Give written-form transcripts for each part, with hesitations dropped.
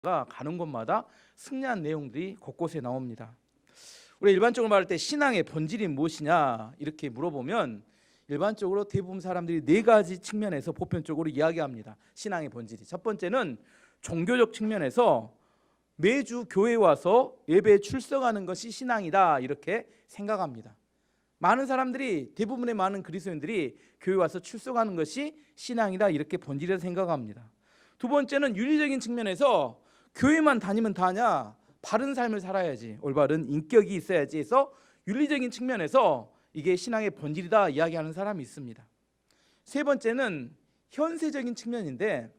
가는 곳마다 승리한 내용들이 곳곳에 나옵니다. 우리가 일반적으로 말할 때 신앙의 본질이 무엇이냐 이렇게 물어보면 일반적으로 대부분 사람들이 네 가지 측면에서 보편적으로 이야기합니다. 신앙의 본질이. 첫 번째는 종교적 측면에서 매주 교회에 와서 예배에 출석하는 것이 신앙이다 이렇게 생각합니다. 많은 사람들이, 대부분의 많은 그리스도인들이 교회에 와서 출석하는 것이 신앙이다 이렇게 본질에서 생각합니다. 두 번째는 윤리적인 측면에서 교회만 다니면 다냐, 바른 삶을 살아야지, 올바른 인격이 있어야지 해서 윤리적인 측면에서 이게 신앙의 본질이다 이야기하는 사람이 있습니다. 세 번째는 현세적인 측면인데,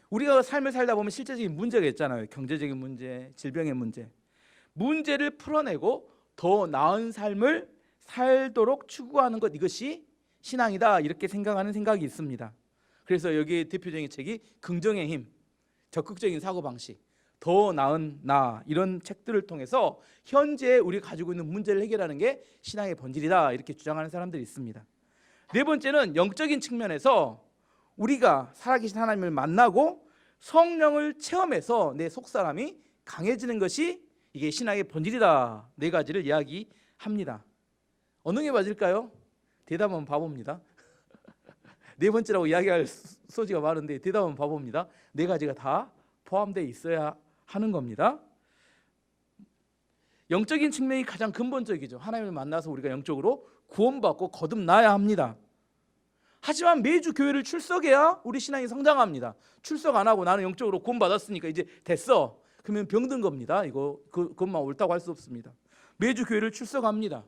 우리가 삶을 살다 보면 실제적인 문제가 있잖아요. 경제적인 문제, 질병의 문제. 문제를 풀어내고 더 나은 삶을 살도록 추구하는 것, 이것이 신앙이다 이렇게 생각하는 생각이 있습니다. 그래서 여기에 대표적인 책이 긍정의 힘, 적극적인 사고방식, 더 나은 나, 이런 책들을 통해서 현재 우리가 가지고 있는 문제를 해결하는 게 신앙의 본질이다 이렇게 주장하는 사람들이 있습니다. 네 번째는 영적인 측면에서 우리가 살아계신 하나님을 만나고 성령을 체험해서 내 속사람이 강해지는 것이 이게 신앙의 본질이다. 네 가지를 이야기합니다. 어느 게 맞을까요? 대답 한번 봐봅니다. 네 번째라고 이야기할 소지가 많은데 대답 한번 봐봅니다. 네 가지가 다 포함되어 있어야 하는 겁니다. 영적인 측면이 가장 근본적이죠. 하나님을 만나서 우리가 영적으로 구원받고 거듭나야 합니다. 하지만 매주 교회를 출석해야 우리 신앙이 성장합니다. 출석 안 하고 나는 영적으로 구원받았으니까 이제 됐어, 그러면 병든 겁니다. 그것만 옳다고 할 수 없습니다. 매주 교회를 출석합니다.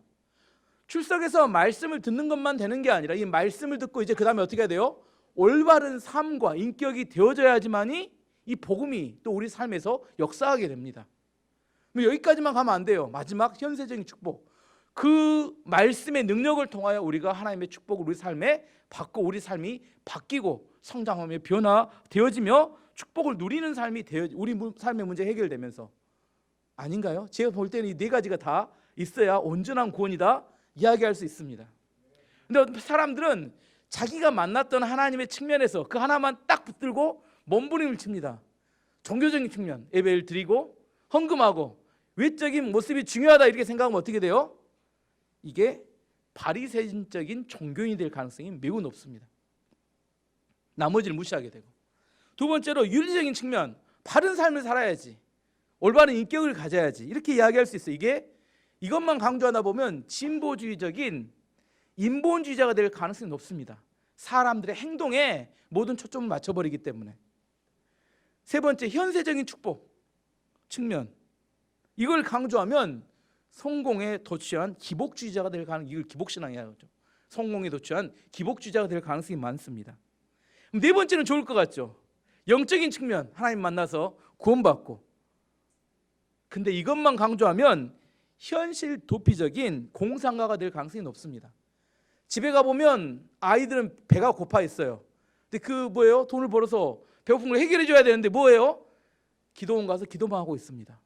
출석해서 말씀을 듣는 것만 되는 게 아니라 이 말씀을 듣고 이제 그 다음에 어떻게 해야 돼요? 올바른 삶과 인격이 되어져야지만이 이 복음이 또 우리 삶에서 역사하게 됩니다. 여기까지만 가면 안 돼요. 마지막 현세적인 축복, 그 말씀의 능력을 통하여 우리가 하나님의 축복을 우리 삶에 받고 우리 삶이 바뀌고 성장하며 변화되어지며 축복을 누리는 삶이 되어 우리 삶의 문제 해결되면서, 아닌가요? 제가 볼 때는 이 네 가지가 다 있어야 온전한 구원이다 이야기할 수 있습니다. 근데 사람들은 자기가 만났던 하나님의 측면에서 그 하나만 딱 붙들고 몸부림을 칩니다. 종교적인 측면, 예배를 드리고 헌금하고 외적인 모습이 중요하다 이렇게 생각하면 어떻게 돼요? 이게 바리새인적인 종교인이 될 가능성이 매우 높습니다. 나머지를 무시하게 되고. 두 번째로 윤리적인 측면, 바른 삶을 살아야지, 올바른 인격을 가져야지 이렇게 이야기할 수 있어요. 이것만 강조하다 보면 진보주의적인 인본주의자가 될 가능성이 높습니다. 사람들의 행동에 모든 초점을 맞춰버리기 때문에. 세 번째, 현세적인 축복 측면, 이걸 강조하면 성공에 도취한 기복주의자가 될 가능성이, 이걸 기복신앙이라고 하죠. 성공에 도취한 기복주의자가 될 가능성이 많습니다. 네 번째는 좋을 것 같죠. 영적인 측면, 하나님 만나서 구원받고. 근데 이것만 강조하면 현실 도피적인 공상가가 될 가능성이 높습니다. 집에 가보면 아이들은 배가 고파 있어요. 근데 뭐예요? 돈을 벌어서 배고픈 걸 해결해 줘야 되는데 뭐예요? 기도원 가서 기도만 하고 있습니다.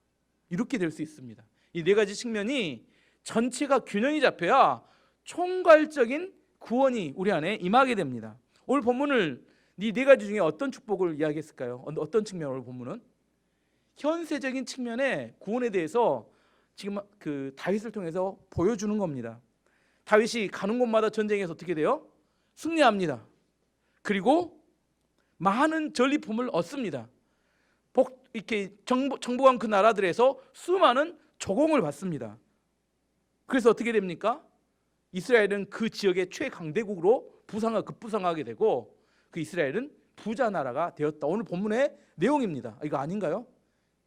이렇게 될 수 있습니다. 이 네 가지 측면이 전체가 균형이 잡혀야 총괄적인 구원이 우리 안에 임하게 됩니다. 오늘 본문을 이 네 가지 중에 어떤 축복을 이야기했을까요? 어떤 측면, 오늘 본문은 현세적인 측면의 구원에 대해서 지금 그 다윗을 통해서 보여주는 겁니다. 다윗이 가는 곳마다 전쟁에서 어떻게 돼요? 승리합니다. 그리고 많은 전리품을 얻습니다. 이렇게 정복한 그 나라들에서 수많은 조공을 받습니다. 그래서 어떻게 됩니까? 이스라엘은 그 지역의 최강대국으로 급부상하게 되고 그 이스라엘은 부자 나라가 되었다. 오늘 본문의 내용입니다. 이거 아닌가요?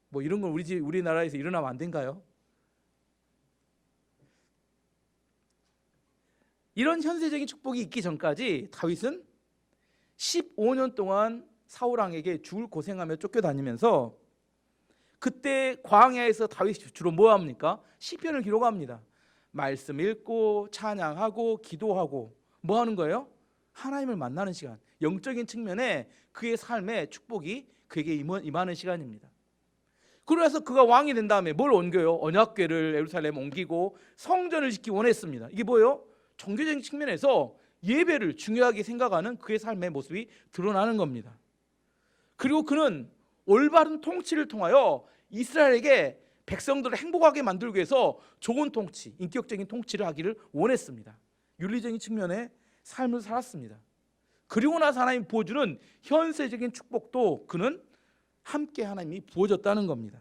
뭐 이런 건 우리나라에서 일어나면 안 된가요? 이런 현세적인 축복이 있기 전까지 다윗은 15년 동안 사울왕에게 죽을 고생하며 쫓겨다니면서, 그때 광야에서 다윗이 주로 뭐 합니까? 시편을 기록합니다. 말씀 읽고 찬양하고 기도하고 뭐 하는 거예요? 하나님을 만나는 시간, 영적인 측면에 그의 삶의 축복이 그에게 임하는 시간입니다. 그래서 그가 왕이 된 다음에 뭘 옮겨요? 언약궤를 예루살렘에 옮기고 성전을 짓기 원했습니다. 이게 뭐예요? 종교적인 측면에서 예배를 중요하게 생각하는 그의 삶의 모습이 드러나는 겁니다. 그리고 그는 올바른 통치를 통하여 이스라엘에게 백성들을 행복하게 만들기 위해서 좋은 통치, 인격적인 통치를 하기를 원했습니다. 윤리적인 측면의 삶을 살았습니다. 그리고 나서 하나님이 부어주는 현세적인 축복도 그는 함께 하나님이 부어줬다는 겁니다.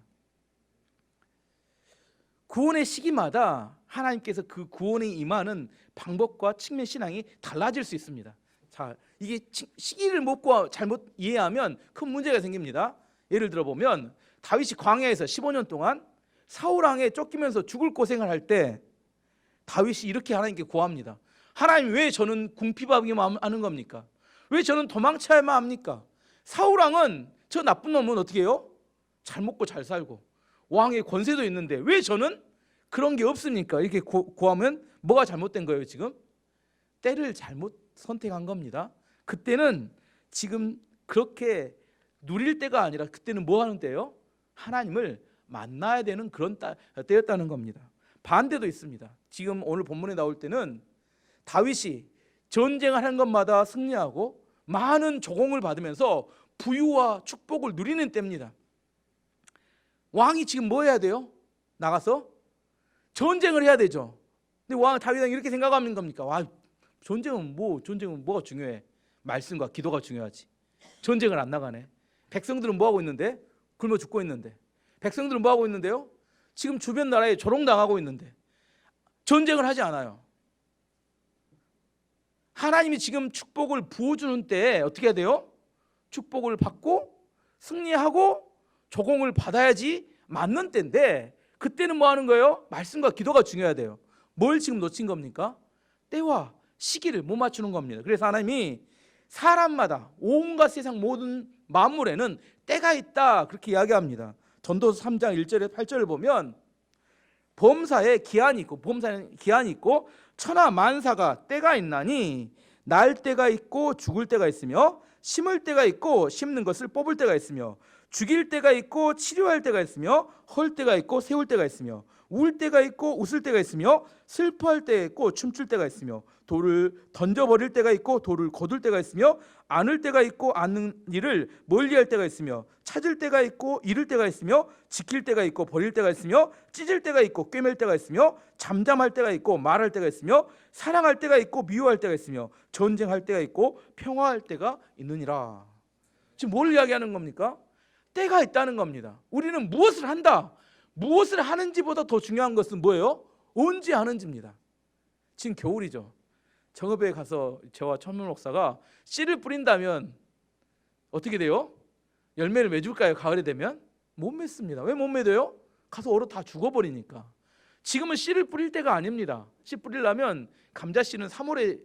구원의 시기마다 하나님께서 그 구원에 임하는 방법과 측면 신앙이 달라질 수 있습니다. 자, 이게 시기를 못 잘못 이해하면 큰 문제가 생깁니다. 예를 들어 보면 다윗이 광야에서 15년 동안 사울 왕에 쫓기면서 죽을 고생을 할 때 다윗이 이렇게 하나님께 구합니다. 하나님, 왜 저는 궁핍하기만 하는 겁니까? 왜 저는 도망쳐야만 합니까? 사울 왕은, 저 나쁜 놈은 어떻게 해요? 잘 먹고 잘 살고 왕의 권세도 있는데 왜 저는 그런 게 없습니까? 이렇게 구하면 뭐가 잘못된 거예요? 지금 때를 잘못 선택한 겁니다. 그때는 지금 그렇게 누릴 때가 아니라 그때는 뭐 하는 때예요? 하나님을 만나야 되는 그런 때였다는 겁니다. 반대도 있습니다. 지금 오늘 본문에 나올 때는 다윗이 전쟁을 하는 것마다 승리하고 많은 조공을 받으면서 부유와 축복을 누리는 때입니다. 왕이 지금 뭐 해야 돼요? 나가서 전쟁을 해야 되죠. 근데 다윗 왕이 이렇게 생각하는 겁니까? 전쟁은 뭐가 중요해? 말씀과 기도가 중요하지. 전쟁을 안 나가네. 백성들은 뭐 하고 있는데? 굶어 죽고 있는데. 백성들은 뭐 하고 있는데요? 지금 주변 나라에 조롱당하고 있는데 전쟁을 하지 않아요. 하나님이 지금 축복을 부어주는 때 어떻게 해야 돼요? 축복을 받고 승리하고 조공을 받아야지 맞는 때인데, 그때는 뭐 하는 거예요? 말씀과 기도가 중요해야 돼요. 뭘 지금 놓친 겁니까? 때와 시기를 못 맞추는 겁니다. 그래서 하나님이 사람마다 온갖 세상 모든 만물에는 때가 있다, 그렇게 이야기합니다. 전도서 3장 1절에 8절을 보면 범사에 기한이 있고 천하 만사가 때가 있나니 날 때가 있고 죽을 때가 있으며 심을 때가 있고 심는 것을 뽑을 때가 있으며 죽일 때가 있고 치료할 때가 있으며 헐 때가 있고 세울 때가 있으며 울 때가 있고 웃을 때가 있으며 슬퍼할 때가 있고 춤출 때가 있으며 돌을 던져버릴 때가 있고 돌을 거둘 때가 있으며 안을 때가 있고 안는 일을 멀리할 때가 있으며 찾을 때가 있고 잃을 때가 있으며 지킬 때가 있고 버릴 때가 있으며 찢을 때가 있고 꿰맬 때가 있으며 잠잠할 때가 있고 말할 때가 있으며 사랑할 때가 있고 미워할 때가 있으며 전쟁할 때가 있고 평화할 때가 있느니라. 지금 뭘 이야기하는 겁니까? 때가 있다는 겁니다. 우리는 무엇을 한다, 무엇을 하는지보다 더 중요한 것은 뭐예요? 언제 하는지입니다. 지금 겨울이죠. 정읍에 가서 저와 천문 목사가 씨를 뿌린다면 어떻게 돼요? 열매를 맺을까요? 가을이 되면? 못 맺습니다. 왜 못 맺어요? 가서 얼어 다 죽어버리니까. 지금은 씨를 뿌릴 때가 아닙니다. 씨 뿌리려면 감자씨는 3월에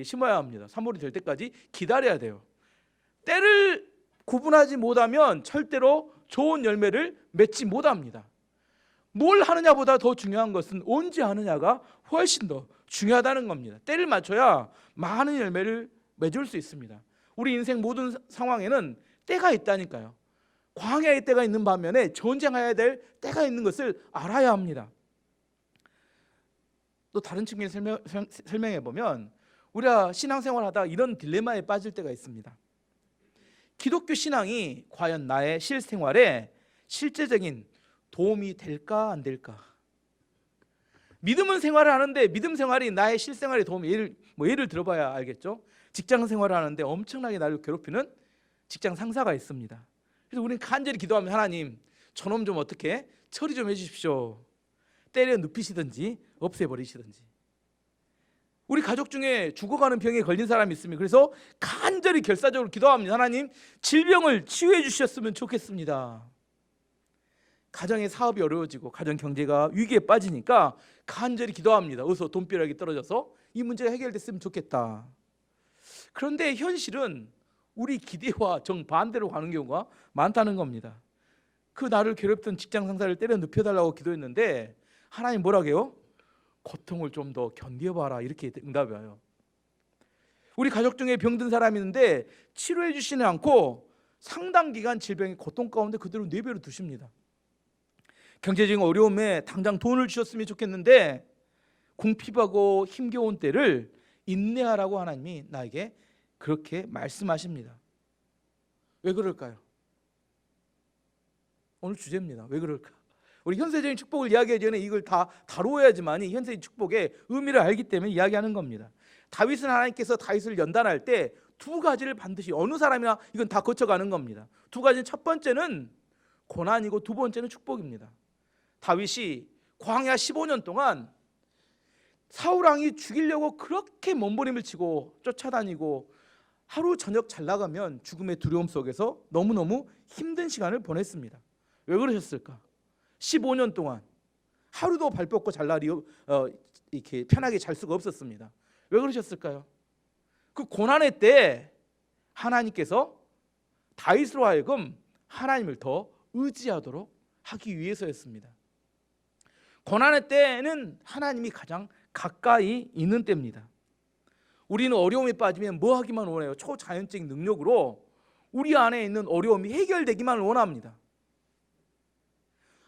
심어야 합니다. 3월이 될 때까지 기다려야 돼요. 때를 구분하지 못하면 절대로 좋은 열매를 맺지 못합니다. 뭘 하느냐보다 더 중요한 것은 언제 하느냐가 훨씬 더 중요하다는 겁니다. 때를 맞춰야 많은 열매를 맺을 수 있습니다. 우리 인생 모든 상황에는 때가 있다니까요. 광야의 때가 있는 반면에 전쟁해야 될 때가 있는 것을 알아야 합니다. 또 다른 측면에서 설명해 보면 우리가 신앙생활 하다가 이런 딜레마에 빠질 때가 있습니다. 기독교 신앙이 과연 나의 실생활에 실제적인 도움이 될까 안 될까? 믿음은 생활을 하는데 믿음 생활이 나의 실생활에 도움이, 예를 들어봐야 알겠죠? 직장 생활을 하는데 엄청나게 나를 괴롭히는 직장 상사가 있습니다. 그래서 우리는 간절히 기도하면 하나님, 저놈 좀 어떻게 처리 좀 해주십시오. 때려 눕히시든지 없애버리시든지. 우리 가족 중에 죽어가는 병에 걸린 사람이 있으면 그래서 간절히 결사적으로 기도합니다. 하나님, 질병을 치유해 주셨으면 좋겠습니다. 가정의 사업이 어려워지고 가정 경제가 위기에 빠지니까 간절히 기도합니다. 어서 돈벼락이 떨어져서 이 문제가 해결됐으면 좋겠다. 그런데 현실은 우리 기대와 정반대로 가는 경우가 많다는 겁니다. 그 나를 괴롭던 직장 상사를 때려 눕혀달라고 기도했는데 하나님 뭐라고 해요? 고통을 좀 더 견뎌봐라, 이렇게 응답이 와요. 우리 가족 중에 병든 사람이 있는데 치료해 주시지 않고 상당 기간 질병의 고통 가운데 그대로 내버려 두십니다. 경제적인 어려움에 당장 돈을 주셨으면 좋겠는데 궁핍하고 힘겨운 때를 인내하라고 하나님이 나에게 그렇게 말씀하십니다. 왜 그럴까요? 오늘 주제입니다. 왜 그럴까? 우리 현세적인 축복을 이야기하기 전에 이걸 다 다루어야지만이 현세적인 축복의 의미를 알기 때문에 이야기하는 겁니다. 다윗은 하나님께서 다윗을 연단할 때 두 가지를 반드시 어느 사람이나 이건 다 거쳐가는 겁니다. 두 가지는 첫 번째는 고난이고 두 번째는 축복입니다. 다윗이 광야 15년 동안 사울 왕이 죽이려고 그렇게 몸부림을 치고 쫓아다니고 하루 저녁 잘 나가면 죽음의 두려움 속에서 너무너무 힘든 시간을 보냈습니다. 왜 그러셨을까? 15년 동안 하루도 발 뻗고 잘 날이 이렇게 편하게 잘 수가 없었습니다. 왜 그러셨을까요? 그 고난의 때 하나님께서 다윗으로 하여금 하나님을 더 의지하도록 하기 위해서였습니다. 고난의 때는 하나님이 가장 가까이 있는 때입니다. 우리는 어려움에 빠지면 뭐 하기만 원해요? 초자연적인 능력으로 우리 안에 있는 어려움이 해결되기만 원합니다.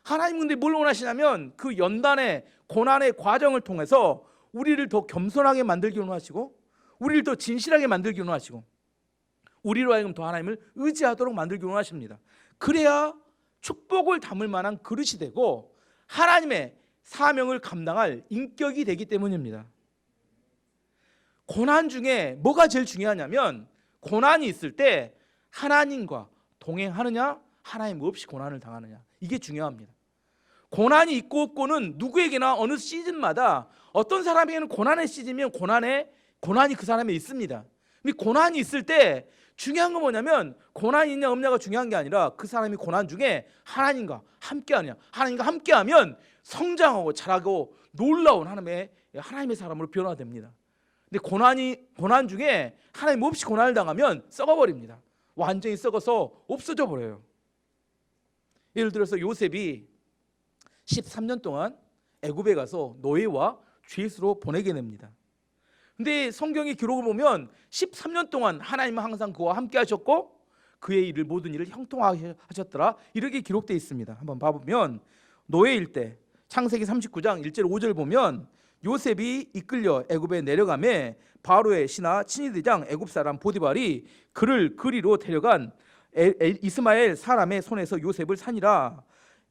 하나님 근데 뭘 원하시냐면 그 연단의 고난의 과정을 통해서 우리를 더 겸손하게 만들기 원하시고 우리를 더 진실하게 만들기 원하시고 우리로 하여금 더 하나님을 의지하도록 만들기 원하십니다. 그래야 축복을 담을 만한 그릇이 되고 하나님의 사명을 감당할 인격이 되기 때문입니다. 고난 중에 뭐가 제일 중요하냐면 고난이 있을 때 하나님과 동행하느냐 하나님 없이 고난을 당하느냐 이게 중요합니다. 고난이 있고 없고는 누구에게나 어느 시즌마다 어떤 사람에게는 고난의 시즌이면 고난이 그 사람에 있습니다. 고난이 있을 때 중요한 건 뭐냐면 고난이 있냐 없냐가 중요한 게 아니라 그 사람이 고난 중에 하나님과 함께하느냐 하나님과 함께하면 성장하고 자라고 놀라운 하나님의 사람으로 변화됩니다. 근데 고난 중에 하나님 없이 고난을 당하면 썩어버립니다. 완전히 썩어서 없어져 버려요. 예를 들어서 요셉이 13년 동안 애굽에 가서 노예와 죄수로 보내게 됩니다. 근데 성경의 기록을 보면 13년 동안 하나님은 항상 그와 함께 하셨고 그의 일을 모든 일을 형통하게 하셨더라 이렇게 기록되어 있습니다. 한번 봐보면 노예일 때 창세기 39장 1절 5절 보면 요셉이 이끌려 애굽에 내려가매 바로의 신하 친위대장 애굽 사람 보디발이 그를 그리로 데려간 이스마엘 사람의 손에서 요셉을 산이라.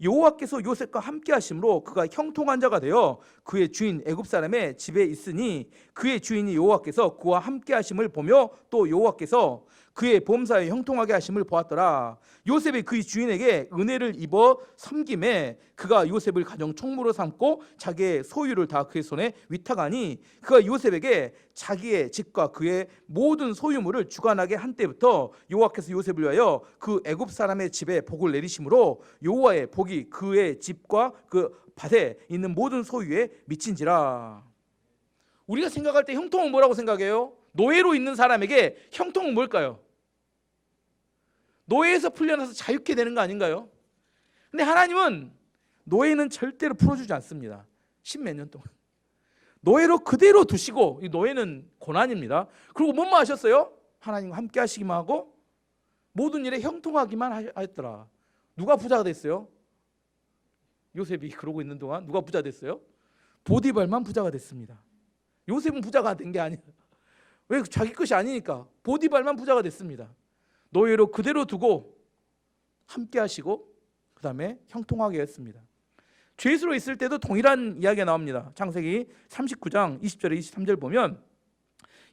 여호와께서 요셉과 함께 하심으로 그가 형통한 자가 되어 그의 주인 애굽 사람의 집에 있으니 그의 주인이 여호와께서 그와 함께 하심을 보며 또 여호와께서 그의 범사에 형통하게 하심을 보았더라. 요셉이 그의 주인에게 은혜를 입어 섬김에 그가 요셉을 가정 총무로 삼고 자기의 소유를 다 그의 손에 위탁하니 그가 요셉에게 자기의 집과 그의 모든 소유물을 주관하게 한 때부터 여호와께서 요셉을 위하여 그 애굽 사람의 집에 복을 내리심으로 여호와의 복이 그의 집과 그 밭에 있는 모든 소유에 미친지라. 우리가 생각할 때 형통은 뭐라고 생각해요? 노예로 있는 사람에게 형통은 뭘까요? 노예에서 풀려나서 자유케 되는 거 아닌가요? 근데 하나님은 노예는 절대로 풀어주지 않습니다. 십몇 년 동안 노예로 그대로 두시고, 이 노예는 고난입니다. 그리고 뭐만 하셨어요? 하나님과 함께 하시기만 하고 모든 일에 형통하기만 하였더라. 누가 부자가 됐어요? 요셉이 그러고 있는 동안 누가 부자 됐어요? 보디발만 부자가 됐습니다. 요셉은 부자가 된 게 아니에요. 왜? 자기 것이 아니니까. 보디발만 부자가 됐습니다. 노예로 그대로 두고 함께 하시고 그 다음에 형통하게 했습니다. 죄수로 있을 때도 동일한 이야기가 나옵니다. 창세기 39장 20절에 23절 보면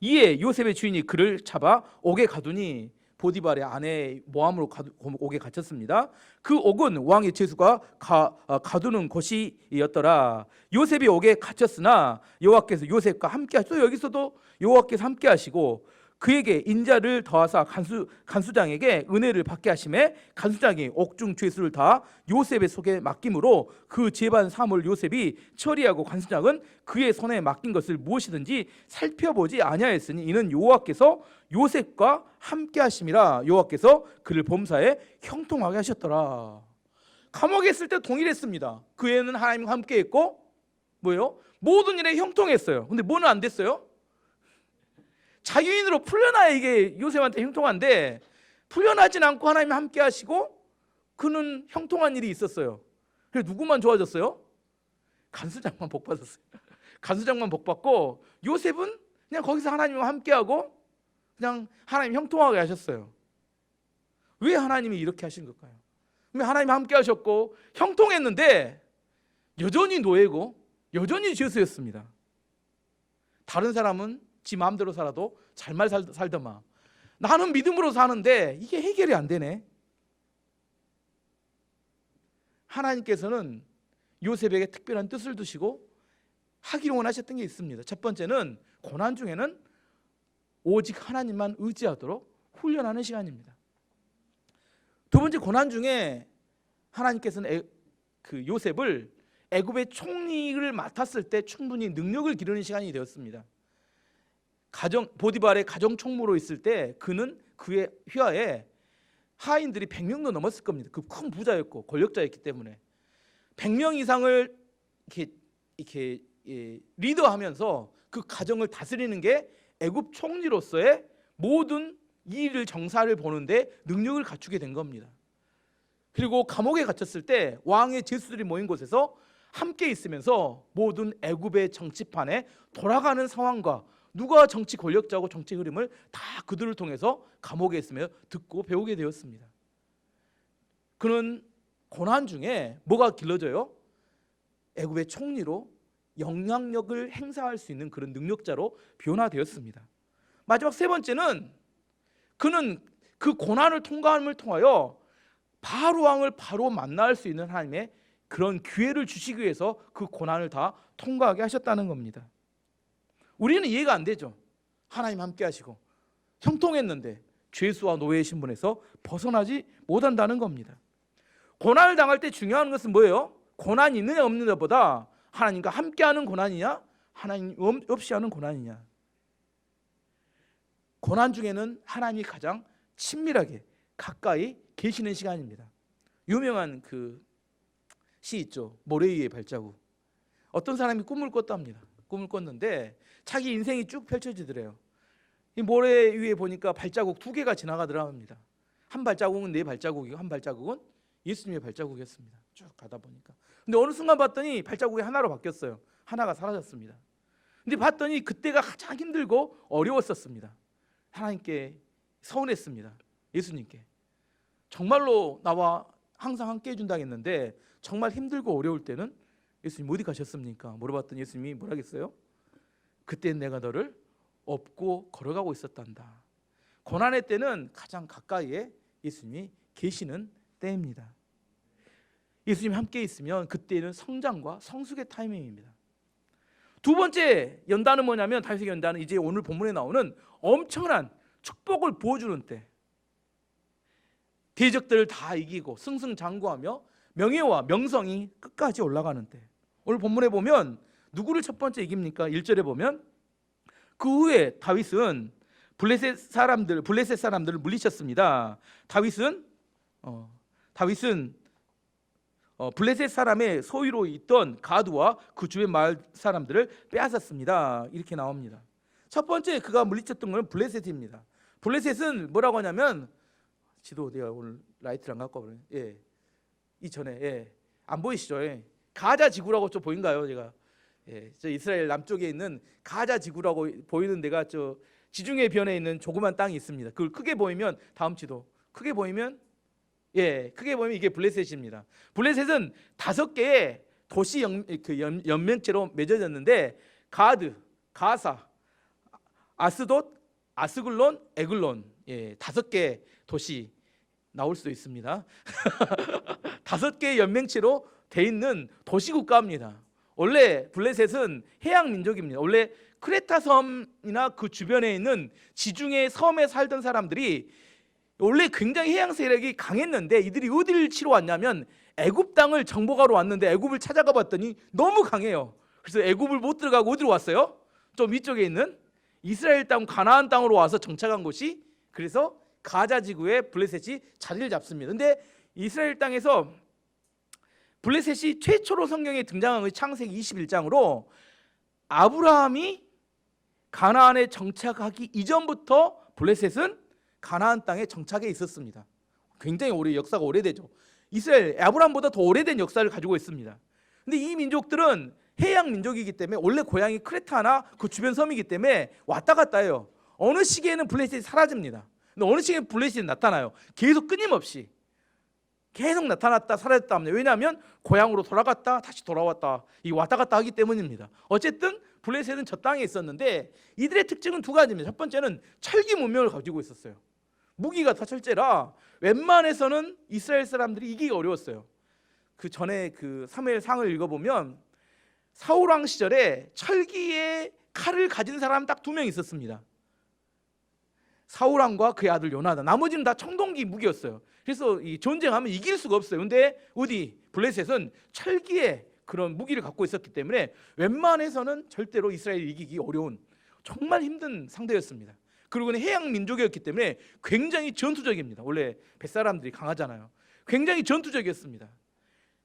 이에 요셉의 주인이 그를 잡아 옥에 가두니 보디발의 아내 모함으로 옥에 갇혔습니다. 그 옥은 왕의 죄수가 가두는 곳이었더라. 요셉이 옥에 갇혔으나 여호와께서 요셉과 함께 하시고, 여기서도 여호와께서 함께 하시고 그에게 인자를 더하사 간수장에게 은혜를 받게 하심에 간수장이 옥중 죄수를 다 요셉의 손에 맡김으로 그 재반 사물 요셉이 처리하고 간수장은 그의 손에 맡긴 것을 무엇이든지 살펴보지 아니하였으니 이는 여호와께서 요셉과 함께 하심이라. 여호와께서 그를 범사에 형통하게 하셨더라. 감옥에 있을 때 동일했습니다. 그 애는 하나님과 함께 했고 뭐예요? 모든 일에 형통했어요. 근데 뭐는 안 됐어요? 자유인으로 풀려나야 이게 요셉한테 형통한데 풀려나진 않고 하나님이 함께 하시고 그는 형통한 일이 있었어요. 그래서 누구만 좋아졌어요? 간수장만 복 받았어요. 간수장만 복 받고 요셉은 그냥 거기서 하나님과 함께하고 그냥 하나님 형통하게 하셨어요. 왜 하나님이 이렇게 하신 걸까요? 하나님 함께 하셨고 형통했는데 여전히 노예고 여전히 죄수였습니다. 다른 사람은 지 마음대로 살아도 잘만 살더만 나는 믿음으로 사는데 이게 해결이 안 되네. 하나님께서는 요셉에게 특별한 뜻을 두시고 하기를 원하셨던 게 있습니다. 첫 번째는 고난 중에는 오직 하나님만 의지하도록 훈련하는 시간입니다. 두 번째, 고난 중에 하나님께서는 그 요셉을 애굽의 총리를 맡았을 때 충분히 능력을 기르는 시간이 되었습니다. 보디발의 가정 총무로 있을 때 그는 그의 휘하에 하인들이 100명도 넘었을 겁니다. 그 큰 부자였고 권력자였기 때문에 100명 이상을 이렇게 리더하면서 그 가정을 다스리는 게 애굽 총리로서의 모든 일을 정사를 보는데 능력을 갖추게 된 겁니다. 그리고 감옥에 갇혔을 때 왕의 제수들이 모인 곳에서 함께 있으면서 모든 애굽의 정치판에 돌아가는 상황과 누가 정치 권력자고 정치 흐름을 다 그들을 통해서 감옥에 있으며 듣고 배우게 되었습니다. 그는 고난 중에 뭐가 길러져요? 애굽의 총리로 영향력을 행사할 수 있는 그런 능력자로 변화되었습니다. 마지막 세 번째는 그는 그 고난을 통과함을 통하여 바로 왕을 바로 만날 수 있는 하나님의 그런 기회를 주시기 위해서 그 고난을 다 통과하게 하셨다는 겁니다. 우리는 이해가 안 되죠. 하나님 함께 하시고 형통했는데 죄수와 노예의 신분에서 벗어나지 못한다는 겁니다. 고난을 당할 때 중요한 것은 뭐예요? 고난이 있느냐 없느냐보다 하나님과 함께하는 고난이냐 하나님 없이 하는 고난이냐. 고난 중에는 하나님이 가장 친밀하게 가까이 계시는 시간입니다. 유명한 그 시 있죠. 모래 위의 발자국. 어떤 사람이 꿈을 꿨답니다. 꿈을 꿨는데 자기 인생이 쭉 펼쳐지더래요. 이 모래 위에 보니까 발자국 2개가 지나가더라 합니다. 한 발자국은 내 발자국이고 한 발자국은 예수님의 발자국이었습니다. 쭉 가다 보니까. 근데 어느 순간 봤더니 발자국이 하나로 바뀌었어요. 하나가 사라졌습니다. 근데 봤더니 그때가 가장 힘들고 어려웠었습니다. 하나님께 서운했습니다. 예수님께. 정말로 나와 항상 함께 해준다고 했는데 정말 힘들고 어려울 때는 예수님 어디 가셨습니까? 물어봤더니 예수님이 뭐라 했어요? 그때는 내가 너를 업고 걸어가고 있었단다. 고난의 때는 가장 가까이에 예수님이 계시는 때입니다. 예수님이 함께 있으면 그때는 성장과 성숙의 타이밍입니다. 두 번째 연단은 뭐냐면 다윗의 연단은 이제 오늘 본문에 나오는 엄청난 축복을 부어주는 때, 대적들을 다 이기고 승승장구하며 명예와 명성이 끝까지 올라가는 때. 오늘 본문에 보면 누구를 첫 번째 이깁니까? 1절에 보면 그 후에 다윗은 블레셋 사람들을 물리쳤습니다. 다윗은 블레셋 사람의 소유로 있던 가드와 그 주변 마을 사람들을 빼앗았습니다. 이렇게 나옵니다. 첫 번째 그가 물리쳤던 건 블레셋입니다. 블레셋은 뭐라고 하냐면 지도 내가 오늘 라이트를 안 갖고 와버려요. 예, 이전에 안 보이시죠? 가자 지구라고 좀 보인가요? 제가 저 이스라엘 남쪽에 있는 가자 지구라고 보이는 데가 저 지중해 변에 있는 조그만 땅이 있습니다. 그걸 크게 보이면 다음 지도 크게 보이면 이게 블레셋입니다. 블레셋은 5개의 도시 연맹체로 맺어졌는데 가드, 가사, 아스돗, 아스글론, 에글론 5개 도시 나올 수도 있습니다. 5개의 연맹체로 돼 있는 도시국가입니다. 원래 블레셋은 해양 민족입니다. 원래 크레타 섬이나 그 주변에 있는 지중해 섬에 살던 사람들이 원래 굉장히 해양 세력이 강했는데 이들이 어디를 치러 왔냐면 애굽 땅을 정복하러 왔는데 애굽을 찾아가 봤더니 너무 강해요. 그래서 애굽을 못 들어가고 어디로 왔어요? 좀 위쪽에 있는 이스라엘 땅 가나안 땅으로 와서 정착한 곳이 그래서 가자 지구에 블레셋이 자리를 잡습니다. 근데 이스라엘 땅에서 블레셋이 최초로 성경에 등장한 것이 창세기 21장으로 아브라함이 가나안에 정착하기 이전부터 블레셋은 가나안 땅에 정착해 있었습니다. 굉장히 역사가 오래되죠. 이스라엘 아브라함보다 더 오래된 역사를 가지고 있습니다. 근데 이 민족들은 해양 민족이기 때문에 원래 고향이 크레타나 그 주변 섬이기 때문에 왔다 갔다 해요. 어느 시기에는 블레셋이 사라집니다. 근데 어느 시기에 블레셋이 나타나요. 계속 끊임없이 계속 나타났다 사라졌다 합니다. 왜냐하면 고향으로 돌아갔다 다시 돌아왔다, 이 왔다 갔다 하기 때문입니다. 어쨌든 블레셋은 저 땅에 있었는데 이들의 특징은 두 가지입니다. 첫 번째는 철기 문명을 가지고 있었어요. 무기가 다 철제라 웬만해서는 이스라엘 사람들이 이기기 어려웠어요. 그 전에 그 사무엘상을 읽어보면 사울 왕 시절에 철기의 칼을 가진 사람 딱 2명 있었습니다. 사울 왕과 그의 아들 요나단. 나머지는 다 청동기 무기였어요. 그래서 이 전쟁하면 이길 수가 없어요. 근데 어디 블레셋은 철기의 그런 무기를 갖고 있었기 때문에 웬만해서는 절대로 이스라엘이 이기기 어려운 정말 힘든 상대였습니다. 그리고 해양 민족이었기 때문에 굉장히 전투적입니다. 원래 뱃사람들이 강하잖아요. 굉장히 전투적이었습니다.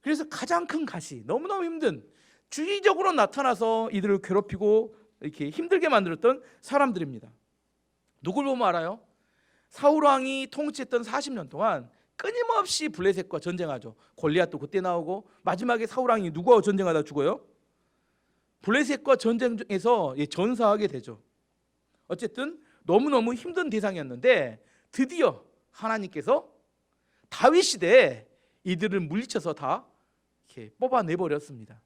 그래서 가장 큰 가시, 너무너무 힘든, 주의적으로 나타나서 이들을 괴롭히고 이렇게 힘들게 만들었던 사람들입니다. 누굴 보면 알아요? 사울 왕이 통치했던 40년 동안 끊임없이 블레셋과 전쟁하죠. 골리앗도 그때 나오고 마지막에 사울 왕이 누구와 전쟁하다 죽어요? 블레셋과 전쟁에서 전사하게 되죠. 어쨌든 너무너무 힘든 대상이었는데 드디어 하나님께서 다윗 시대에 이들을 물리쳐서 다 이렇게 뽑아내버렸습니다.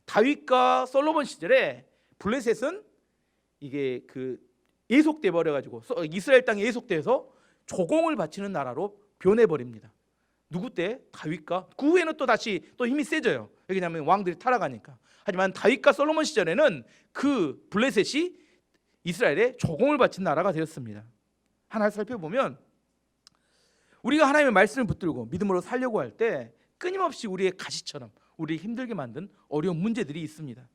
다윗과 솔로몬 시절에 블레셋은 이게 그 예속돼 버려가지고 이스라엘 땅에 예속돼서 조공을 바치는 나라로 변해버립니다. 누구 때? 다윗과. 그 후에는 또 다시 또 힘이 세져요. 왜냐하면 왕들이 타락하니까. 하지만 다윗과 솔로몬 시절에는 그 블레셋이 이스라엘에 조공을 바친 나라가 되었습니다. 하나 살펴보면 우리가 하나님의 말씀을 붙들고 믿음으로 살려고 할 때 끊임없이 우리의 가시처럼 우리를 힘들게 만든 어려운 문제들이 있습니다.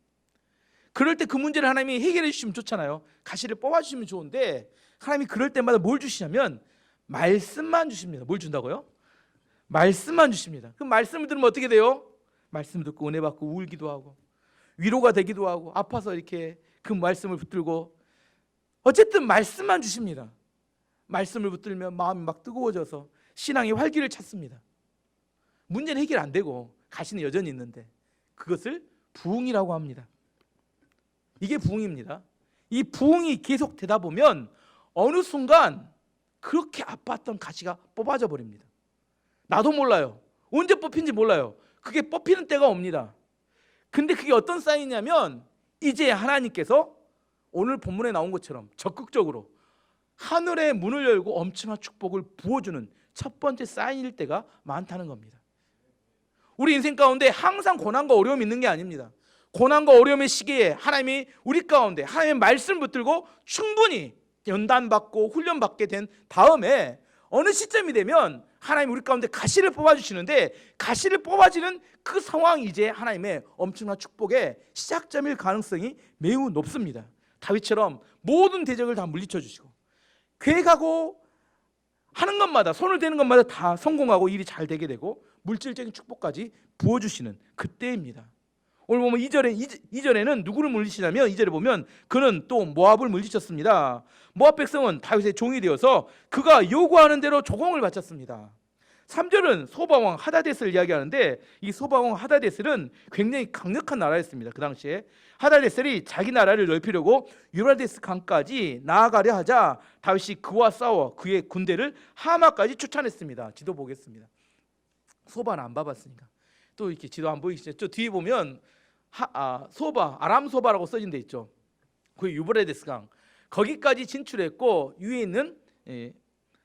그럴 때 그 문제를 하나님이 해결해 주시면 좋잖아요. 가시를 뽑아주시면 좋은데 하나님이 그럴 때마다 뭘 주시냐면 말씀만 주십니다. 뭘 준다고요? 말씀만 주십니다. 그 말씀을 들으면 어떻게 돼요? 말씀 듣고 은혜 받고 울기도 하고 위로가 되기도 하고 아파서 이렇게 그 말씀을 붙들고 어쨌든 말씀만 주십니다. 말씀을 붙들면 마음이 막 뜨거워져서 신앙의 활기를 찾습니다. 문제는 해결 안 되고 가시는 여전히 있는데 그것을 부흥이라고 합니다. 이게 부흥입니다. 이 부흥이 계속 되다 보면 어느 순간 그렇게 아팠던 가시가 뽑아져 버립니다. 나도 몰라요. 언제 뽑힌지 몰라요. 그게 뽑히는 때가 옵니다. 근데 그게 어떤 사인이냐면 이제 하나님께서 오늘 본문에 나온 것처럼 적극적으로 하늘의 문을 열고 엄청난 축복을 부어주는 첫 번째 사인일 때가 많다는 겁니다. 우리 인생 가운데 항상 고난과 어려움이 있는 게 아닙니다. 고난과 어려움의 시기에 하나님이 우리 가운데 하나님의 말씀을 붙들고 충분히 연단받고 훈련받게 된 다음에 어느 시점이 되면 하나님 우리 가운데 가시를 뽑아주시는데 가시를 뽑아지는 그 상황이 이제 하나님의 엄청난 축복의 시작점일 가능성이 매우 높습니다. 다윗처럼 모든 대적을 다 물리쳐 주시고 계획하고 하는 것마다 손을 대는 것마다 다 성공하고 일이 잘 되게 되고 물질적인 축복까지 부어주시는 그때입니다. 오늘 보면 2절에는 누구를 물리치냐면 2절에 보면 그는 또 모압을 물리쳤습니다. 모압 백성은 다윗의 종이 되어서 그가 요구하는 대로 조공을 바쳤습니다. 3절은 소바왕 하다데스를 이야기하는데 이 소바왕 하다데스는 굉장히 강력한 나라였습니다. 그 당시에 하다데스이 자기 나라를 넓히려고 유라데스 강까지 나아가려 하자 다윗이 그와 싸워 그의 군대를 하마까지 추천했습니다. 지도 보겠습니다. 소바는 안 봐봤으니까 또 이렇게 지도 안 보이시죠? 저 뒤에 보면 소바, 아람 소바라고 써진 데 있죠. 그 유브라데스 강 거기까지 진출했고 위에 있는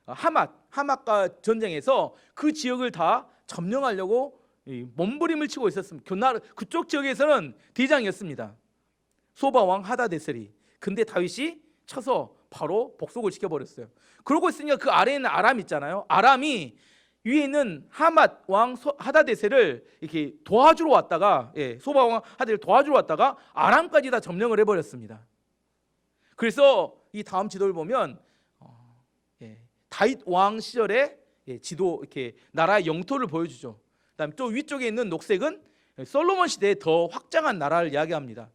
하맛과 전쟁에서 그 지역을 다 점령하려고 몸부림을 치고 있었습니다. 그쪽 지역에서는 대장이었습니다. 소바 왕 하다데셀이. 근데 다윗이 쳐서 바로 복속을 시켜버렸어요. 그러고 있으니까 그 아래에 있는 아람 있잖아요. 아람이 위에 있는 하맛 왕 하다데셀을 이렇게 도와주러 왔다가 소바 왕 하다데셀을 도와주러 왔다가 아람까지 다 점령을 해버렸습니다. 그래서 이 다음 지도를 보면 다윗 왕 시절의 지도 이렇게 나라의 영토를 보여주죠. 그다음에 또 위쪽에 있는 녹색은 솔로몬 시대의 더 확장한 나라를 이야기합니다.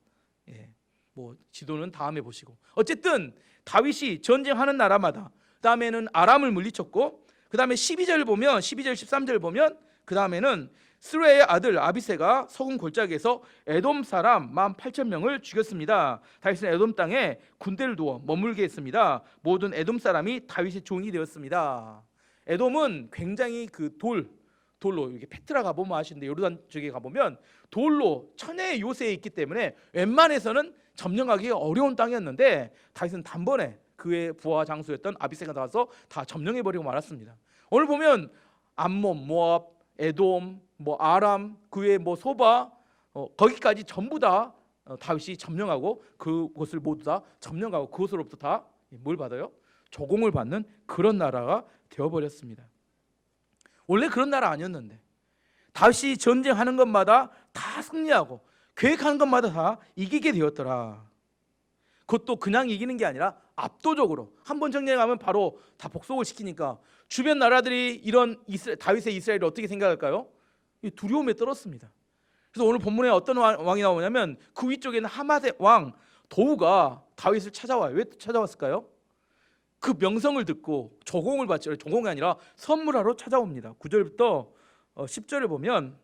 뭐 지도는 다음에 보시고 어쨌든 다윗이 전쟁하는 나라마다 그다음에는 아람을 물리쳤고 그다음에 12절 보면 12절 13절 보면 그다음에는 스루의 아들 아비새가 서군 골짜기에서 에돔 사람 18,000명을 죽였습니다. 다윗은 에돔 땅에 군대를 두어 머물게 했습니다. 모든 에돔 사람이 다윗의 종이 되었습니다. 에돔은 굉장히 그 돌로 이렇게 페트라 가보면 아시는데 요르단 쪽에 가보면 돌로 천혜의 요새에 있기 때문에 웬만해서는 점령하기 어려운 땅이었는데 다윗은 단번에 그의 부하 장수였던 아비새가 나와서 다 점령해버리고 말았습니다. 오늘 보면 암몬, 모압, 에돔, 뭐 아람, 그의 뭐 소바 거기까지 전부 다 다윗이 점령하고 그곳을 모두 다 점령하고 그곳으로부터 다 뭘 받아요? 조공을 받는 그런 나라가 되어버렸습니다. 원래 그런 나라 아니었는데 다윗이 전쟁하는 것마다 다 승리하고 계획하는 것마다 다 이기게 되었더라. 그것도 그냥 이기는 게 아니라 압도적으로 한번 전쟁하면 바로 다 복속을 시키니까 주변 나라들이 이런 다윗의 이스라엘을 어떻게 생각할까요? 두려움에 떨었습니다. 그래서 오늘 본문에 어떤 왕이 나오냐면 그 위쪽에는 하맛의 왕 도우가 다윗을 찾아와요. 왜 찾아왔을까요? 그 명성을 듣고 조공을 받죠. 조공이 아니라 선물하러 찾아옵니다. 9절부터 10절을 보면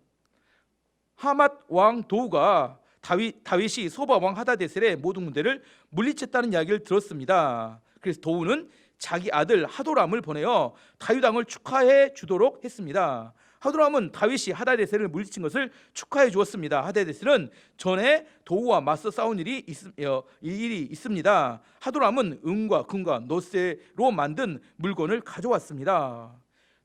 하맛 왕 도우가 다윗이 소바 왕 하다데셀의 모든 군대를 물리쳤다는 이야기를 들었습니다. 그래서 도우는 자기 아들 하도람을 보내어 다윗 왕을 축하해 주도록 했습니다. 하도람은 다윗이 하다데셀을 물리친 것을 축하해 주었습니다. 하다데셀은 전에 도우와 맞서 싸운 일이 있습니다. 하도람은 은과 금과 노쇠로 만든 물건을 가져왔습니다.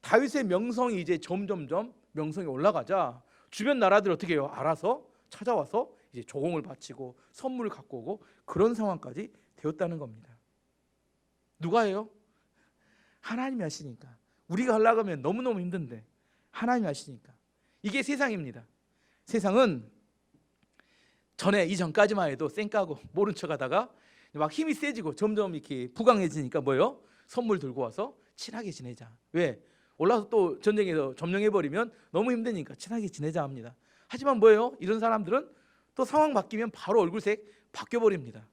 다윗의 명성이 이제 점점점 명성이 올라가자 주변 나라들 어떻게 해요? 알아서 찾아와서 이제 조공을 바치고 선물을 갖고 오고 그런 상황까지 되었다는 겁니다. 누가 해요? 하나님이 하시니까. 우리가 하려고 하면 너무너무 힘든데 하나님이 하시니까. 이게 세상입니다. 세상은 이전까지만 해도 쌩까고 모른 척 하다가 막 힘이 세지고 점점 이렇게 부강해지니까 뭐예요? 선물 들고 와서 친하게 지내자. 왜? 올라서 또 전쟁에서 점령해버리면 너무 힘드니까 친하게 지내자 합니다. 하지만 뭐예요? 이런 사람들은 또 상황 바뀌면 바로 얼굴색 바뀌어버립니다.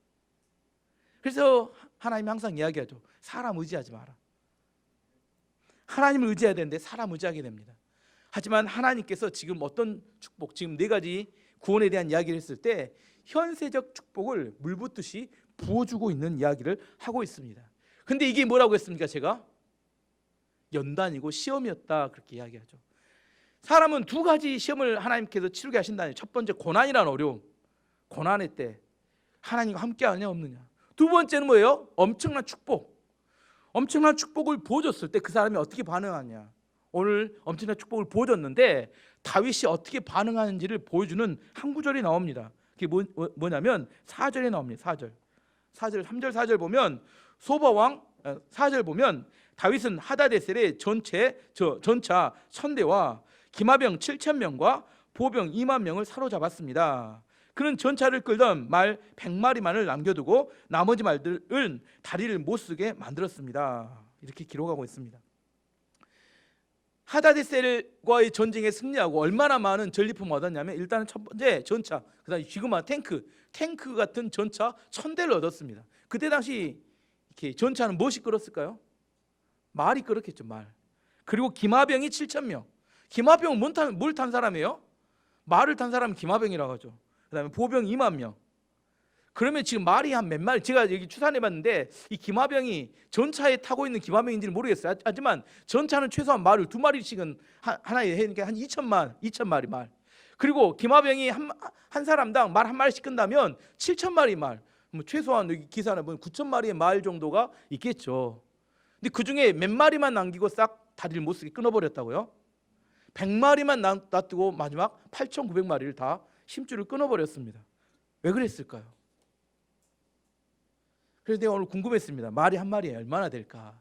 그래서 하나님이 항상 이야기하죠. 사람 의지하지 마라. 하나님을 의지해야 되는데 사람 의지하게 됩니다. 하지만 하나님께서 지금 어떤 축복, 지금 4가지 구원에 대한 이야기를 했을 때 현세적 축복을 물 붓듯이 부어주고 있는 이야기를 하고 있습니다. 근데 이게 뭐라고 했습니까? 제가 연단이고 시험이었다 그렇게 이야기하죠. 사람은 2가지 시험을 하나님께서 치르게 하신다니. 첫 번째 고난이라는 어려움, 고난의 때 하나님과 함께 하느냐 없느냐. 2번째는 뭐예요? 엄청난 축복. 엄청난 축복을 부어줬을 때 그 사람이 어떻게 반응하냐. 오늘 엄청난 축복을 부어줬는데 다윗이 어떻게 반응하는지를 보여주는 한 구절이 나옵니다. 그게 뭐냐면 4절에 나옵니다. 4절 3절 4절 보면 소바왕 4절 보면 다윗은 하다데셀의 전차 1000대와 기마병 7000명과 보병 2만 명을 사로잡았습니다. 그는 전차를 끌던 말 100마리만을 남겨두고 나머지 말들은 다리를 못 쓰게 만들었습니다. 이렇게 기록하고 있습니다. 하다데셀과의 전쟁에 승리하고 얼마나 많은 전리품을 얻었냐면 일단은 첫 번째 전차, 그다음에 지금은 탱크 같은 전차 1000대를 얻었습니다. 그때 당시 이렇게 전차는 무엇이 끌었을까요? 말이 끌었겠죠. 말. 그리고 기마병이 7000명. 기마병은 뭘 탄 사람이에요? 말을 탄 사람은 기마병이라고 하죠. 그다음에 보병 2만 명. 그러면 지금 말이 한 몇 마리, 제가 여기 추산해봤는데 이 기마병이 전차에 타고 있는 기마병인지는 모르겠어요. 하지만 전차는 최소한 말을 2마리씩은 하나에 해니까 한 2,000마리 말. 그리고 기마병이 한 사람당 말 한 마리씩 끈다면 7,000마리 말. 뭐 최소한 여기 기사는 보면 9,000마리의 말 정도가 있겠죠. 근데 그 중에 몇 마리만 남기고 싹 다리를 못 쓰게 끊어버렸다고요? 100마리만 놔두고 마지막 8,900마리를 다 심줄을 끊어버렸습니다. 왜 그랬을까요? 그래서 내가 오늘 궁금했습니다. 말이 한 마리에 얼마나 될까?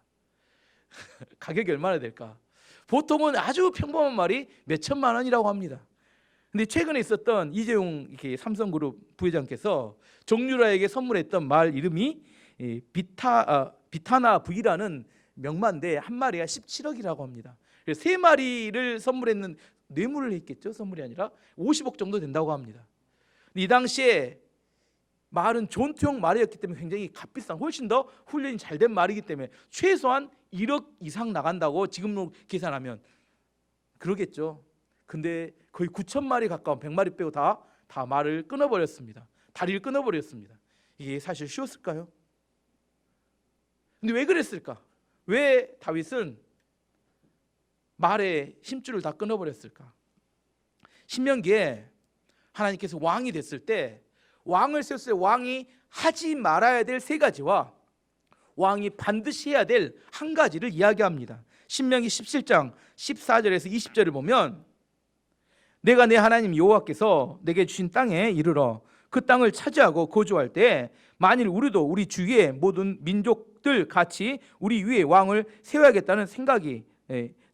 가격이 얼마나 될까? 보통은 아주 평범한 말이 몇 천만 원이라고 합니다. 근데 최근에 있었던 이재용 삼성그룹 부회장께서 정유라에게 선물했던 말 이름이 비타나 V라는 명마인데 한 마리가 17억이라고 합니다. 그래서 3마리를 선물했는 뇌물을 했겠죠. 선물이 아니라 50억 정도 된다고 합니다. 이 당시에 말은 전투용 말이었기 때문에 굉장히 값비싼, 훨씬 더 훈련이 잘 된 말이기 때문에 최소한 1억 이상 나간다고 지금으로 계산하면 그러겠죠. 근데 거의 9,000마리 가까운 100마리 빼고 다 말을 끊어버렸습니다. 다리를 끊어버렸습니다. 이게 사실 쉬웠을까요? 근데 왜 그랬을까? 왜 다윗은 말의 힘줄을 다 끊어버렸을까? 신명기에 하나님께서 왕이 됐을 때, 왕을 세웠을 때 왕이 하지 말아야 될 세 가지와 왕이 반드시 해야 될 한 가지를 이야기합니다. 신명기 17장 14절에서 20절을 보면, 내가 내 하나님 여호와께서 내게 주신 땅에 이르러 그 땅을 차지하고 거주할 때 만일 우리도 우리 주위의 모든 민족들 같이 우리 위에 왕을 세워야겠다는 생각이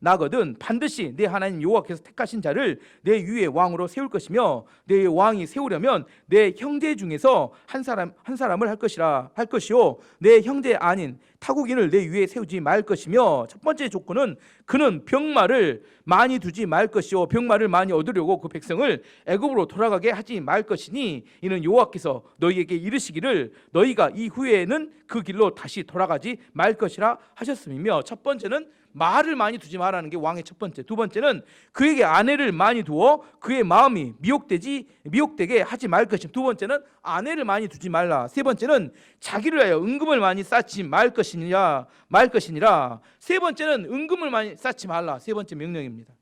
나거든 반드시 내 하나님 여호와께서 택하신 자를 내 위에 왕으로 세울 것이며 내 왕이 세우려면 내 형제 중에서 한 사람을 할 것이요 내 형제 아닌 타국인을 내 위에 세우지 말 것이며, 첫 번째 조건은 그는 병마를 많이 두지 말 것이요 병마를 많이 얻으려고 그 백성을 애굽으로 돌아가게 하지 말 것이니 이는 여호와께서 너희에게 이르시기를 너희가 이후에는 그 길로 다시 돌아가지 말 것이라 하셨음이며, 첫 번째는 말을 많이 두지 말라는 게 왕의 첫 번째. 두 번째는 그에게 아내를 많이 두어 그의 마음이 미혹되게 하지 말 것임. 두 번째는 아내를 많이 두지 말라. 세 번째는 자기를 위하여 은금을 많이 쌓지 말 것이니라. 세 번째는 은금을 많이 쌓지 말라. 세 번째 명령입니다.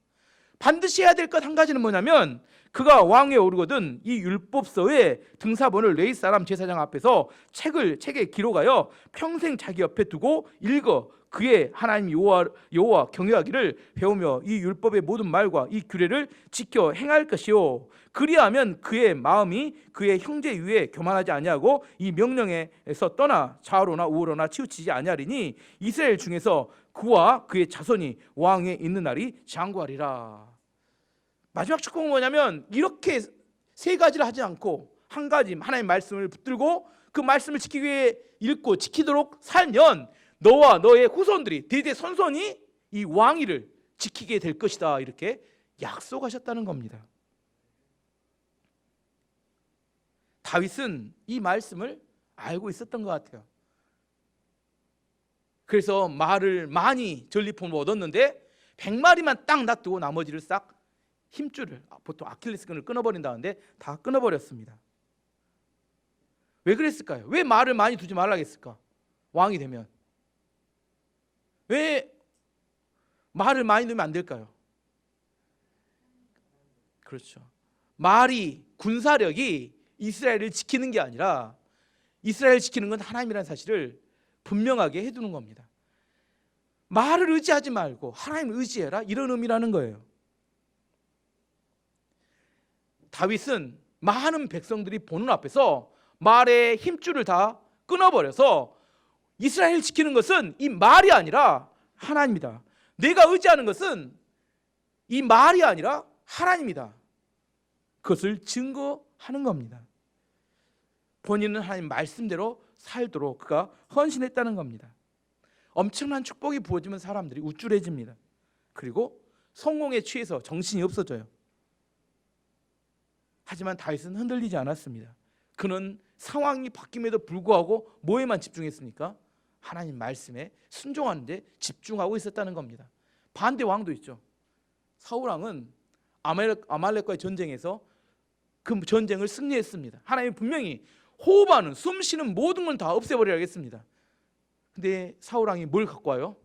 반드시 해야 될 것 한 가지는 뭐냐면, 그가 왕위에 오르거든 이 율법서의 등사본을 레위 사람 제사장 앞에서 책에 기록하여 평생 자기 옆에 두고 읽어 그의 하나님 여호와 경외하기를 배우며 이 율법의 모든 말과 이 규례를 지켜 행할 것이요 그리하면 그의 마음이 그의 형제 위에 교만하지 아니하고 이 명령에서 떠나 좌우로나 우우로나 치우치지 아니하리니 이스라엘 중에서 그와 그의 자손이 왕위에 있는 날이 장구하리라. 마지막 축복은 뭐냐면, 이렇게 세 가지를 하지 않고 한 가지 하나님의 말씀을 붙들고 그 말씀을 지키기 위해 읽고 지키도록 살면 너와 너의 후손들이 대대 손손이 이 왕위를 지키게 될 것이다, 이렇게 약속하셨다는 겁니다. 다윗은 이 말씀을 알고 있었던 것 같아요. 그래서 말을 많이 전리품을 얻었는데 100마리만 딱 놔두고 나머지를 싹 힘줄을, 보통 아킬레스건을 끊어버린다는데 다 끊어버렸습니다. 왜 그랬을까요? 왜 말을 많이 두지 말라 했을까? 왕이 되면 왜 말을 많이 두면 안 될까요? 그렇죠. 말이, 군사력이 이스라엘을 지키는 게 아니라 이스라엘을 지키는 건 하나님이라는 사실을 분명하게 해두는 겁니다. 말을 의지하지 말고 하나님을 의지해라, 이런 의미라는 거예요. 다윗은 많은 백성들이 보는 앞에서 말의 힘줄을 다 끊어버려서 이스라엘을 지키는 것은 이 말이 아니라 하나님이다. 내가 의지하는 것은 이 말이 아니라 하나님이다. 그것을 증거하는 겁니다. 본인은 하나님 말씀대로 살도록 그가 헌신했다는 겁니다. 엄청난 축복이 부어지면 사람들이 우쭐해집니다. 그리고 성공에 취해서 정신이 없어져요. 하지만 다윗은 흔들리지 않았습니다. 그는 상황이 바뀜에도 불구하고 뭐에만 집중했습니까? 하나님 말씀에 순종하는 데 집중하고 있었다는 겁니다. 반대 왕도 있죠. 사울 왕은 아말렉과의 전쟁에서 그 전쟁을 승리했습니다. 하나님 분명히 호흡하는, 숨 쉬는 모든 건 다 없애버려야겠습니다. 근데 사울 왕이 뭘 갖고 와요?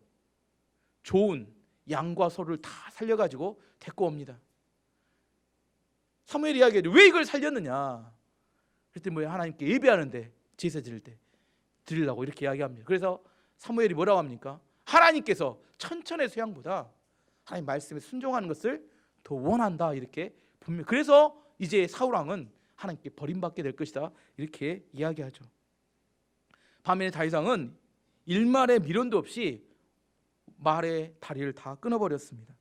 좋은 양과 소를 다 살려가지고 데리고 옵니다. 사무엘이 이야기하죠. 왜 이걸 살렸느냐? 그랬더니 뭐 하나님께 예배하는데, 제사 드릴 때 드리려고 이렇게 이야기합니다. 그래서 사무엘이 뭐라고 합니까? 하나님께서 천천의 소양보다 하나님 말씀에 순종하는 것을 더 원한다, 이렇게 분명. 그래서 이제 사울 왕은 하나님께 버림받게 될 것이다, 이렇게 이야기하죠. 반면에 다윗 왕은 일말의 미련도 없이 말의 다리를 다 끊어버렸습니다.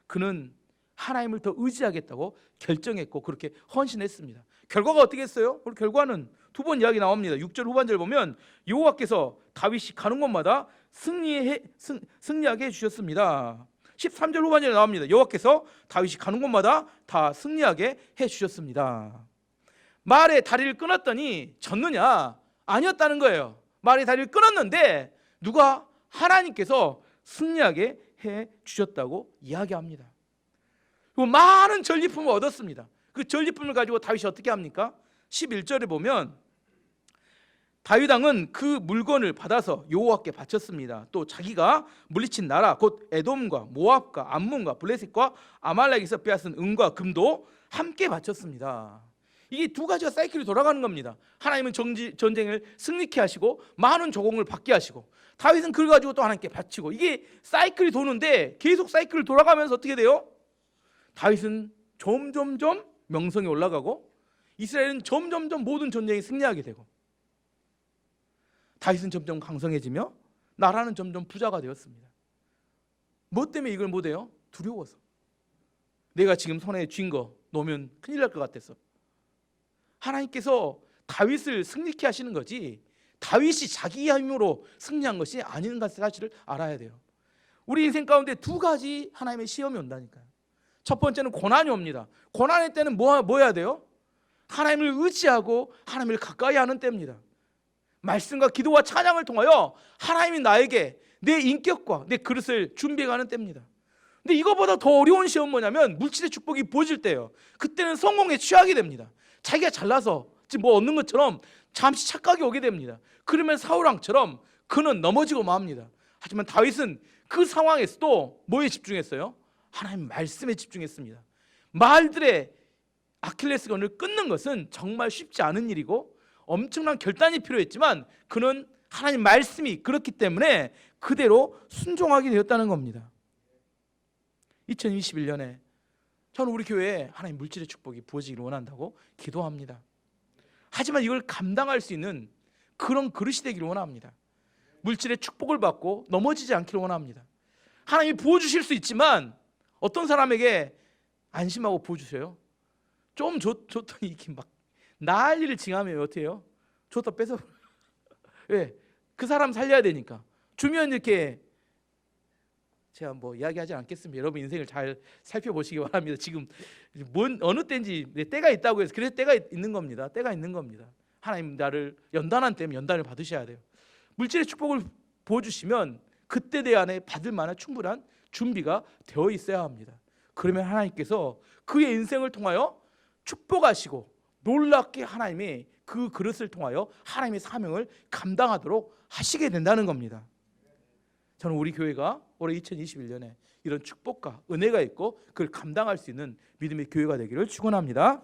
그는 하나님을 더 의지하겠다고 결정했고 그렇게 헌신했습니다. 결과가 어떻게 했어요? 우리 결과는 두 번 이야기 나옵니다. 6절 후반절 보면 여호와께서 다윗이 가는 곳마다 승리하게 해주셨습니다. 13절 후반절에 나옵니다. 여호와께서 다윗이 가는 곳마다 다 승리하게 해주셨습니다. 말의 다리를 끊었더니 졌느냐? 아니었다는 거예요. 말의 다리를 끊었는데 누가? 하나님께서 승리하게 해주셨다고 이야기합니다. 그리고 많은 전리품을 얻었습니다. 그 전리품을 가지고 다윗이 어떻게 합니까? 11절에 보면 다윗 왕은 그 물건을 받아서 여호와께 바쳤습니다. 또 자기가 물리친 나라 곧 에돔과 모압과 암몬과 블레셋과 아말렉에서 빼앗은 은과 금도 함께 바쳤습니다. 이게 두 가지가 사이클이 돌아가는 겁니다. 하나님은 전쟁을 승리케 하시고 많은 조공을 받게 하시고, 다윗은 그걸 가지고 또 하나님께 바치고, 이게 사이클이 도는데 계속 사이클을 돌아가면서 어떻게 돼요? 다윗은 점점점 명성이 올라가고 이스라엘은 점점점 모든 전쟁에 승리하게 되고, 다윗은 점점 강성해지며 나라는 점점 부자가 되었습니다. 뭐 때문에 이걸 못해요? 두려워서. 내가 지금 손에 쥔 거 놓으면 큰일 날 것 같아서. 하나님께서 다윗을 승리케 하시는 거지 다윗이 자기 힘으로 승리한 것이 아닌 사실을 알아야 돼요. 우리 인생 가운데 두 가지 하나님의 시험이 온다니까요. 첫 번째는 고난이 옵니다. 고난의 때는 뭐 해야 돼요? 하나님을 의지하고 하나님을 가까이 하는 때입니다. 말씀과 기도와 찬양을 통하여 하나님이 나에게 내 인격과 내 그릇을 준비해가는 때입니다. 근데 이거보다 더 어려운 시험은 뭐냐면 물질의 축복이 부어질 때예요. 그때는 성공에 취하게 됩니다. 자기가 잘나서 지금 뭐 얻는 것처럼 잠시 착각이 오게 됩니다. 그러면 사울왕처럼 그는 넘어지고 맙니다. 하지만 다윗은 그 상황에서도 뭐에 집중했어요? 하나님 말씀에 집중했습니다. 말들의 아킬레스건을 끊는 것은 정말 쉽지 않은 일이고 엄청난 결단이 필요했지만 그는 하나님 말씀이 그렇기 때문에 그대로 순종하게 되었다는 겁니다. 2021년에 저는 우리 교회에 하나님 물질의 축복이 부어지기를 원한다고 기도합니다. 하지만 이걸 감당할 수 있는 그런 그릇이 되기를 원합니다. 물질의 축복을 받고 넘어지지 않기를 원합니다. 하나님이 부어주실 수 있지만 어떤 사람에게 안심하고 부어주세요. 좀 줬더니 이렇게 막 난리를 징하면 어떻게 해요? 줬다 뺏어. 왜? 그 사람 살려야 되니까. 주면 이렇게, 제가 뭐 이야기하지 않겠습니다. 여러분 인생을 잘 살펴보시기 바랍니다. 지금 어느 때인지 때가 있다고 해서 그래서 때가 있는 겁니다. 때가 있는 겁니다. 하나님 나를 연단한 때면 연단을 받으셔야 돼요. 물질의 축복을 부어주시면 그때 대안에 받을 만한 충분한 준비가 되어 있어야 합니다. 그러면 하나님께서 그의 인생을 통하여 축복하시고 놀랍게 하나님이 그 그릇을 통하여 하나님의 사명을 감당하도록 하시게 된다는 겁니다. 저는 우리 교회가 올해 2021년에 이런 축복과 은혜가 있고 그걸 감당할 수 있는 믿음의 교회가 되기를 축원합니다.